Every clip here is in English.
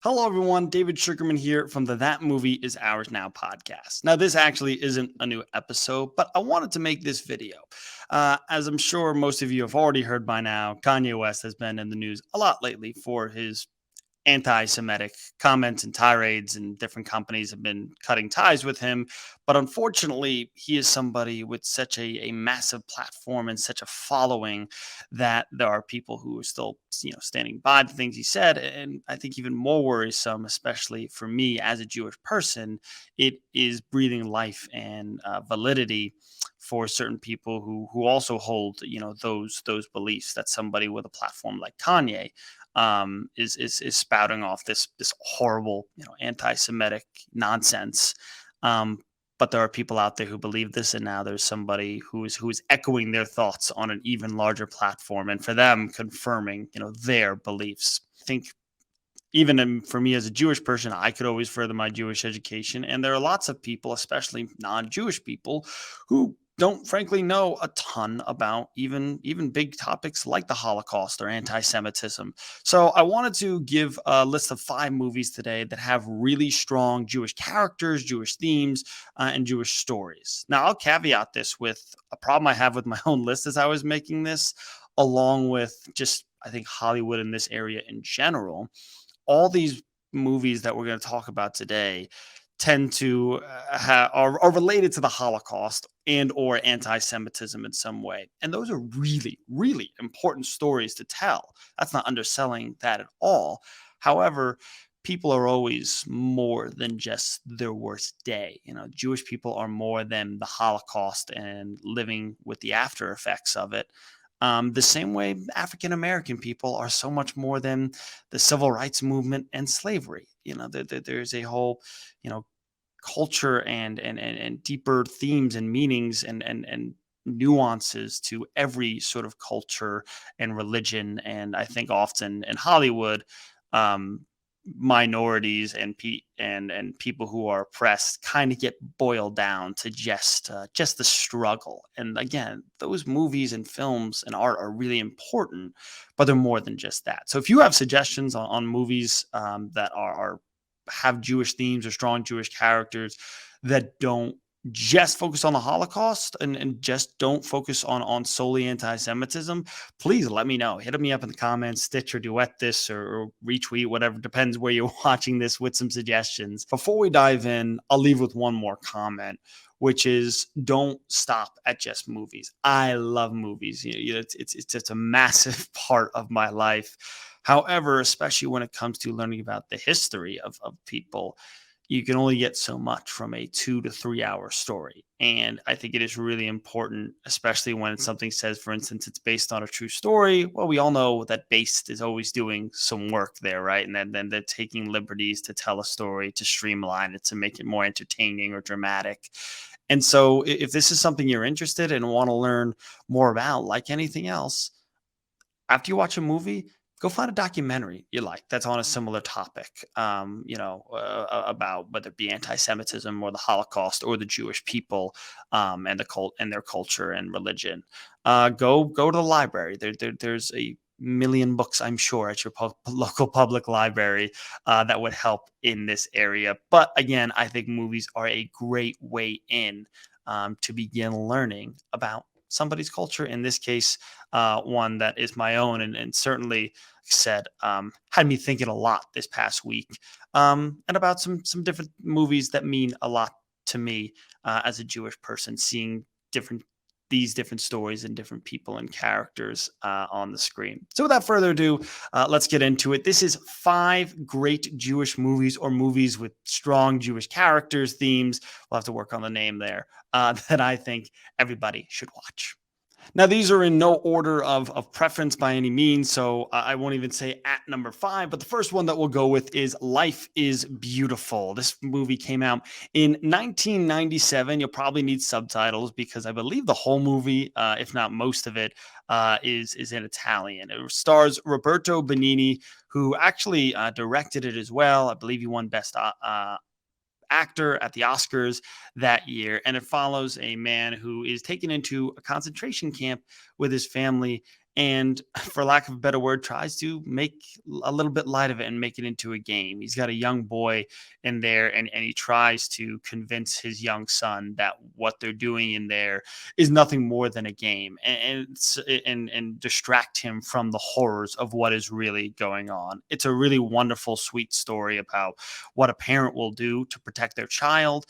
Hello, everyone. David Sugarman here from the That Movie Is Ours Now podcast. Now, this actually isn't a new episode, but I wanted to make this video. As I'm sure most of you have already heard by now, Kanye West has been in the news a lot lately for his anti-Semitic comments and tirades, and different companies have been cutting ties with him. But unfortunately, he is somebody with such a massive platform and such a following that there are people who are still, standing by the things he said. And I think even more worrisome, especially for me as a Jewish person, it is breathing life and validity for certain people who also hold, those beliefs that somebody with a platform like Kanye is spouting off this horrible, anti-Semitic nonsense. Um, but there are people out there who believe this, and now there's somebody who is echoing their thoughts on an even larger platform, and for them confirming, their beliefs. I think even for me as a Jewish person, I could always further my Jewish education. And there are lots of people, especially non-Jewish people, who don't frankly know a ton about even big topics like the Holocaust or anti-Semitism. So I wanted to give a list of 5 movies today that have really strong Jewish characters, Jewish themes, and Jewish stories. Now I'll caveat this with a problem I have with my own list as I was making this, along with just I think Hollywood in this area in general. All these movies that we're going to talk about today tend to are related to the Holocaust and or anti-Semitism in some way, and those are really really important stories to tell. That's not underselling that at all. However, people are always more than just their worst day. Jewish people are more than the Holocaust and living with the after effects of it. The same way African American people are so much more than the civil rights movement and slavery. There's a whole, you know, culture and deeper themes and meanings and nuances to every sort of culture and religion. And I think often in Hollywood, um, minorities and people who are oppressed kind of get boiled down to just the struggle. And again, those movies and films and art are really important, but they're more than just that. So if you have suggestions on movies that are have Jewish themes or strong Jewish characters that don't just focus on the Holocaust and just don't focus on solely anti-Semitism, please let me know. Hit me up in the comments, stitch or duet this or retweet, whatever, depends where you're watching this, with some suggestions. Before we dive in, I'll leave with one more comment, which is don't stop at just movies. I love movies. It's just a massive part of my life. However, especially when it comes to learning about the history of people, you can only get so much from a 2 to 3 hour story. And I think it is really important, especially when something says, for instance, it's based on a true story. Well, we all know that based is always doing some work there, right? And then they're taking liberties to tell a story, to streamline it, to make it more entertaining or dramatic. And so if this is something you're interested in and want to learn more about, like anything else, after you watch a movie, go find a documentary you like that's on a similar topic, about whether it be anti-Semitism or the Holocaust or the Jewish people, and the cult and their culture and religion. Go to the library. There's a million books, I'm sure, at your local public library that would help in this area. But again, I think movies are a great way in, to begin learning about somebody's culture. In this case, one that is my own, and certainly, like I said, had me thinking a lot this past week, and about some different movies that mean a lot to me as a Jewish person, seeing these different stories and different people and characters on the screen. So without further ado, let's get into it. This is 5 great Jewish movies, or movies with strong Jewish characters, themes. We'll have to work on the name there, that I think everybody should watch. Now, these are in no order of preference by any means, so I won't even say at number 5. But the first one that we'll go with is Life is Beautiful. This movie came out in 1997. You'll probably need subtitles because I believe the whole movie, if not most of it, is in Italian. It stars Roberto Benigni, who actually directed it as well. I believe he won Best actor at the Oscars that year. And it follows a man who is taken into a concentration camp with his family. and for lack of a better word, tries to make a little bit light of it and make it into a game. He's got a young boy in there, and he tries to convince his young son that what they're doing in there is nothing more than a game, and distract him from the horrors of what is really going on. It's a really wonderful, sweet story about what a parent will do to protect their child,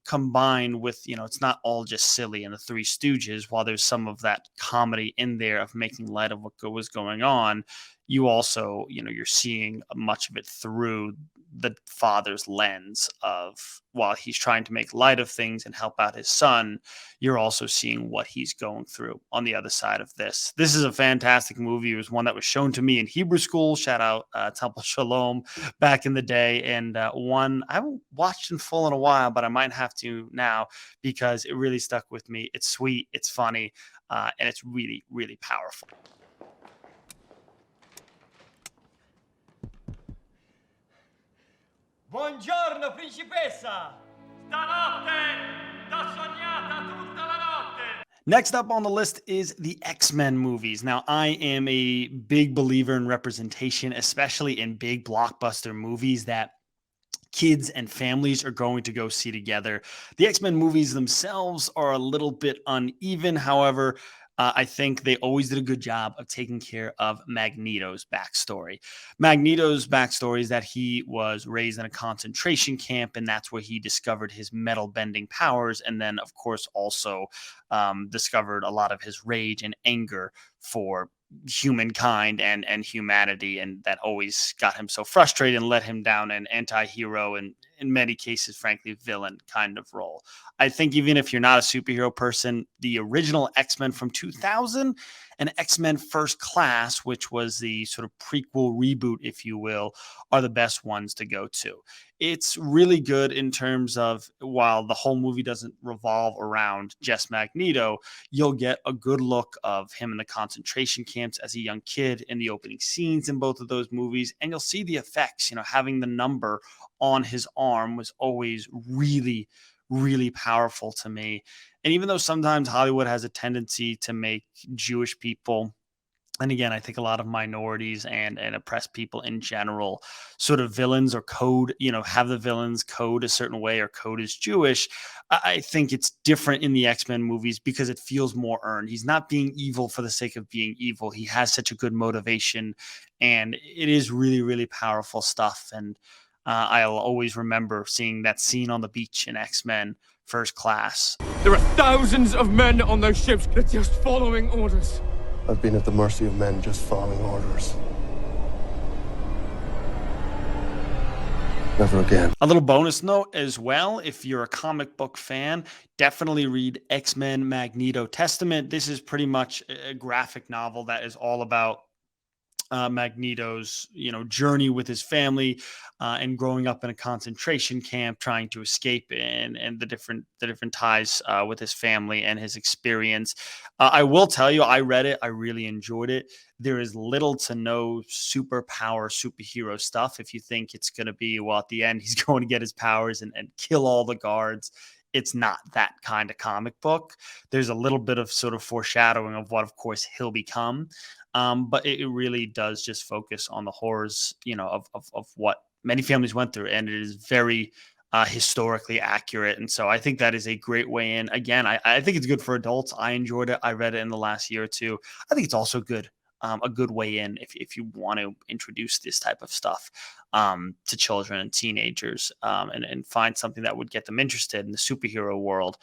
combined with, it's not all just silly in the Three Stooges. While there's some of that comedy in there of making light of what was going on, you also, you're seeing much of it through the father's lens of, while he's trying to make light of things and help out his son, you're also seeing what he's going through on the other side of this. This is a fantastic movie. It was one that was shown to me in Hebrew school. Shout out Temple Shalom back in the day, and one I haven't watched in full in a while, but I might have to now because it really stuck with me. It's sweet, it's funny, and it's really, really powerful. Buongiorno, principessa! Stanotte t'ho sognata tutta la notte! Next up on the list is the X-Men movies. Now, I am a big believer in representation, especially in big blockbuster movies that kids and families are going to go see together. The X-Men movies themselves are a little bit uneven. However, I think they always did a good job of taking care of Magneto's backstory. Magneto's backstory is that he was raised in a concentration camp, and that's where he discovered his metal bending powers. And then, of course, also discovered a lot of his rage and anger for humankind and humanity, and that always got him so frustrated and led him down an anti-hero and in many cases frankly villain kind of role. I think even if you're not a superhero person, the original X-Men from 2000 and X-Men First Class, which was the sort of prequel reboot if you will, are the best ones to go to. It's really good in terms of, while the whole movie doesn't revolve around just Magneto, you'll get a good look of him in the concentration camps as a young kid in the opening scenes in both of those movies. And you'll see the effects, having the number on his arm was always really, really powerful to me. And even though sometimes Hollywood has a tendency to make Jewish people, and again, I think a lot of minorities and oppressed people in general, sort of villains or code, have the villains code a certain way or code is Jewish. I think it's different in the X-Men movies because it feels more earned. He's not being evil for the sake of being evil. He has such a good motivation, and it is really, really powerful stuff. And I'll always remember seeing that scene on the beach in X-Men First Class. There are thousands of men on those ships. They're just following orders. I've been at the mercy of men just following orders. Never again. A little bonus note as well, if you're a comic book fan, definitely read X-Men Magneto Testament. This is pretty much a graphic novel that is all about Magneto's, journey with his family and growing up in a concentration camp, trying to escape, and the different ties with his family and his experience. I will tell you, I read it. I really enjoyed it. There is little to no superhero stuff. If you think it's going to be, well, at the end, he's going to get his powers and kill all the guards. It's not that kind of comic book. There's a little bit of sort of foreshadowing of what, of course, he'll become. But it really does just focus on the horrors, of what many families went through. And it is very historically accurate. And so I think that is a great way in. Again, I think it's good for adults. I enjoyed it. I read it in the last year or two. I think it's also good. A good way in if you want to introduce this type of stuff to children and teenagers, and find something that would get them interested in the superhero world,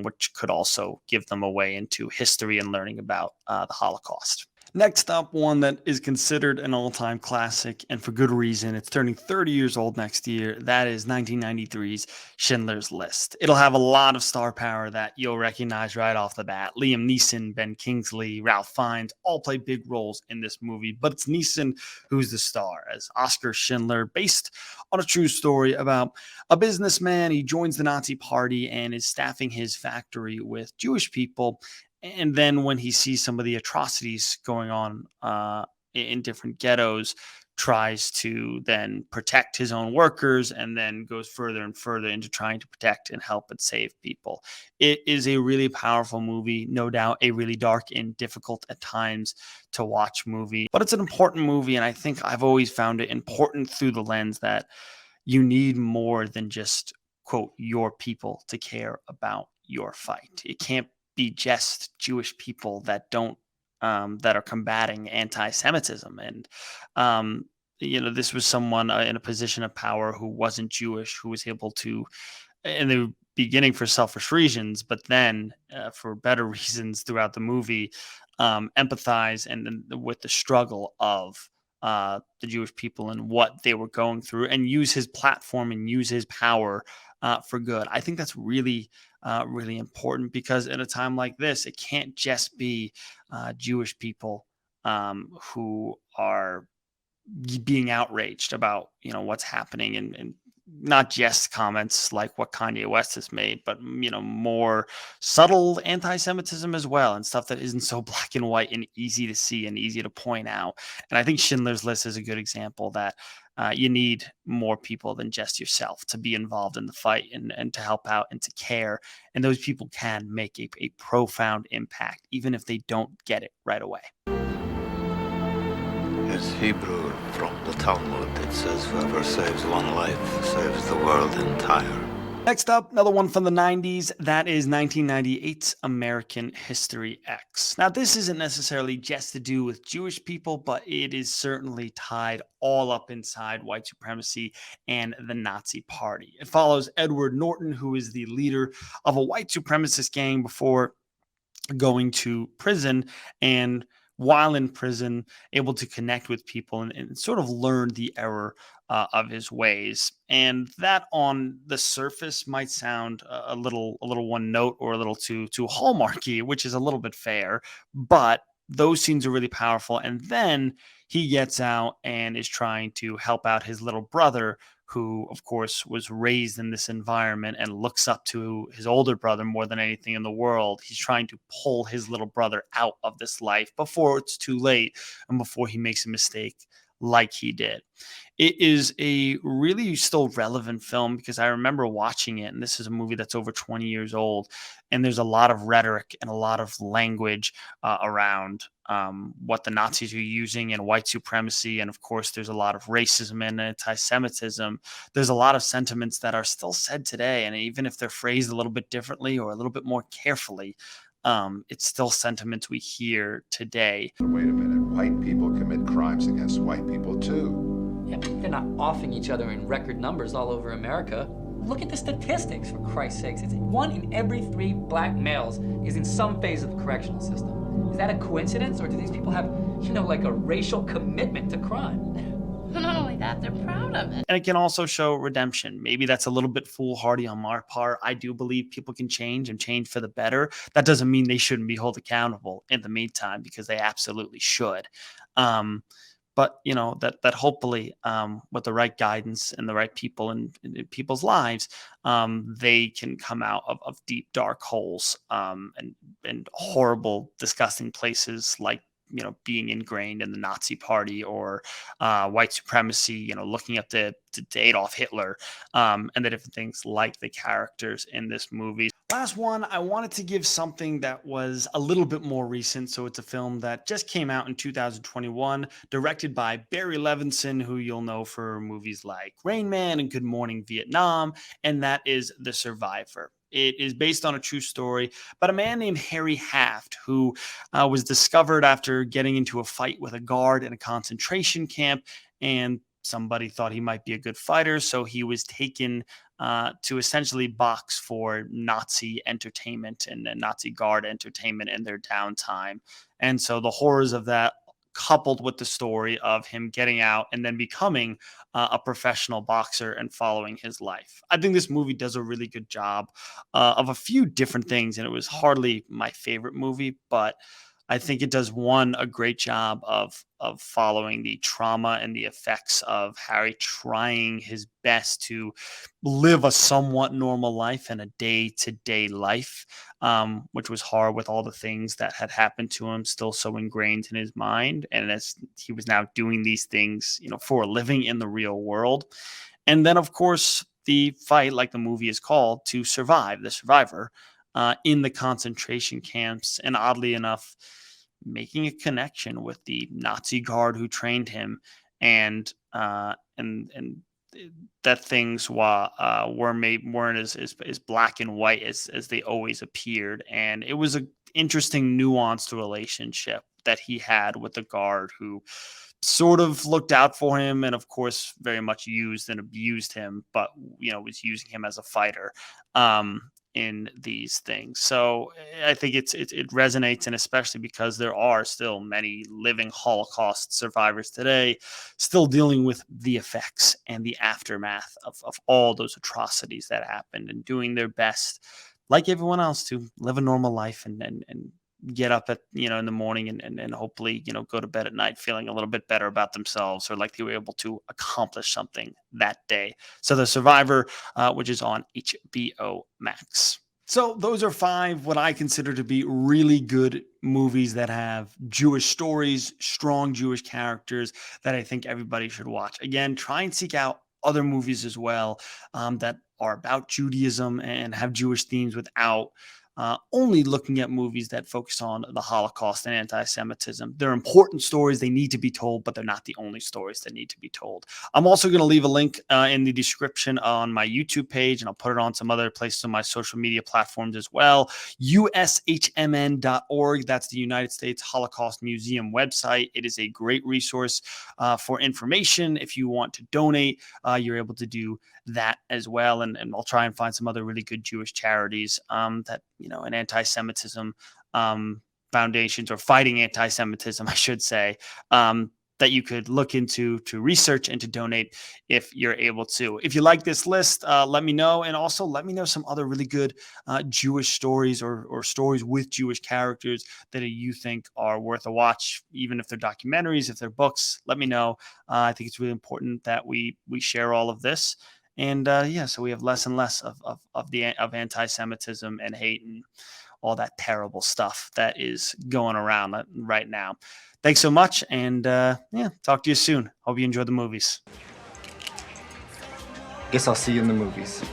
which could also give them a way into history and learning about the Holocaust. Next up, one that is considered an all-time classic, and for good reason. It's turning 30 years old next year. That is 1993's Schindler's List. It'll have a lot of star power that you'll recognize right off the bat. Liam Neeson, Ben Kingsley, Ralph Fiennes all play big roles in this movie, but it's Neeson who's the star as Oskar Schindler, based on a true story about a businessman. He joins the Nazi party and is staffing his factory with Jewish people. And then when he sees some of the atrocities going on in different ghettos, tries to then protect his own workers and then goes further and further into trying to protect and help and save people. It is a really powerful movie, no doubt a really dark and difficult at times to watch movie, but it's an important movie. And I think I've always found it important through the lens that you need more than just, quote, your people to care about your fight. It can't be just Jewish people that don't that are combating anti-Semitism. And this was someone in a position of power who wasn't Jewish, who was able to, in the beginning for selfish reasons, but then for better reasons throughout the movie, empathize and with the struggle of the Jewish people and what they were going through, and use his platform and use his power for good. I think that's really, really important, because in a time like this, it can't just be Jewish people who are being outraged about what's happening, and not just comments like what Kanye West has made, but more subtle anti-Semitism as well, and stuff that isn't so black and white and easy to see and easy to point out. And I think Schindler's List is a good example that you need more people than just yourself to be involved in the fight, and to help out and to care. And those people can make a profound impact, even if they don't get it right away. It's Hebrew from the Talmud. It says, whoever saves one life saves the world entire. Next up, another one from the 90s. That is 1998's American History X. Now, this isn't necessarily just to do with Jewish people, but it is certainly tied all up inside white supremacy and the Nazi Party. It follows Edward Norton, who is the leader of a white supremacist gang before going to prison, and while in prison, able to connect with people and sort of learn the error of his ways. And that, on the surface, might sound a little one note, or a little too hallmarky, which is a little bit fair, but those scenes are really powerful. And then he gets out and is trying to help out his little brother, who, of course, was raised in this environment and looks up to his older brother more than anything in the world. He's trying to pull his little brother out of this life before it's too late, and before he makes a mistake like he did. It is a really still relevant film, because I remember watching it, and this is a movie that's over 20 years old, and there's a lot of rhetoric and a lot of language around what the Nazis are using, and white supremacy. And of course, there's a lot of racism and anti-Semitism. There's a lot of sentiments that are still said today. And even if they're phrased a little bit differently or a little bit more carefully, it's still sentiments we hear today. Wait a minute, white people commit crimes against white people too. Yeah, but they're not offing each other in record numbers all over America. Look at the statistics, for Christ's sakes. It's 1 in every 3 black males is in some phase of the correctional system. Is that a coincidence, or do these people have, like a racial commitment to crime? Not only that, they're proud of it. And it can also show redemption. Maybe that's a little bit foolhardy on my part. I do believe people can change, and change for the better. That doesn't mean they shouldn't be held accountable in the meantime, because they absolutely should. But that hopefully, with the right guidance and the right people in people's lives, they can come out of deep dark holes, and horrible, disgusting places, like being ingrained in the Nazi Party, or white supremacy, looking up to Adolf Hitler, and the different things like the characters in this movie. Last one, I wanted to give something that was a little bit more recent. So it's a film that just came out in 2021, directed by Barry Levinson, who you'll know for movies like Rain Man and Good Morning Vietnam, and that is The Survivor. It is based on a true story about a man named Harry Haft, who was discovered after getting into a fight with a guard in a concentration camp, and somebody thought he might be a good fighter, so he was taken to essentially box for Nazi entertainment and Nazi guard entertainment in their downtime. And so the horrors of that, coupled with the story of him getting out and then becoming a professional boxer and following his life. I think this movie does a really good job of a few different things, and it was hardly my favorite movie, but I think it does a great job of following the trauma and the effects of Harry trying his best to live a somewhat normal life and a day-to-day life, which was hard with all the things that had happened to him still so ingrained in his mind. And as he was now doing these things, for a living in the real world. And then, of course, the fight, like the movie is called, to survive, the survivor, in the concentration camps. And oddly enough, making a connection with the Nazi guard who trained him, and that things weren't as black and white as they always appeared. And it was an interesting, nuanced relationship that he had with the guard who sort of looked out for him and of course very much used and abused him, but was using him as a fighter in these things. So I think it resonates, and especially because there are still many living Holocaust survivors today still dealing with the effects and the aftermath of all those atrocities that happened, and doing their best like everyone else to live a normal life and get up at in the morning and hopefully go to bed at night feeling a little bit better about themselves, or like they were able to accomplish something that day. So The Survivor, which is on HBO Max. So those are 5 what I consider to be really good movies that have Jewish stories, strong Jewish characters, that I think everybody should watch. Again, try and seek out other movies as well, that are about Judaism and have Jewish themes without only looking at movies that focus on the Holocaust and anti-Semitism. They're important stories. They need to be told, but they're not the only stories that need to be told. I'm also going to leave a link in the description on my YouTube page, and I'll put it on some other places on my social media platforms as well. ushmn.org. That's the United States Holocaust Museum website. It is a great resource for information. If you want to donate, you're able to do that as well. And I'll try and find some other really good Jewish charities that, and anti-Semitism foundations, or fighting anti-Semitism, I should say, that you could look into to research and to donate if you're able to. If you like this list, let me know. And also let me know some other really good Jewish stories or stories with Jewish characters that you think are worth a watch, even if they're documentaries, if they're books. Let me know. I think it's really important that we share all of this. And so we have less and less of anti-Semitism and hate and all that terrible stuff that is going around right now. Thanks so much, and talk to you soon. Hope you enjoy the movies. Guess I'll see you in the movies.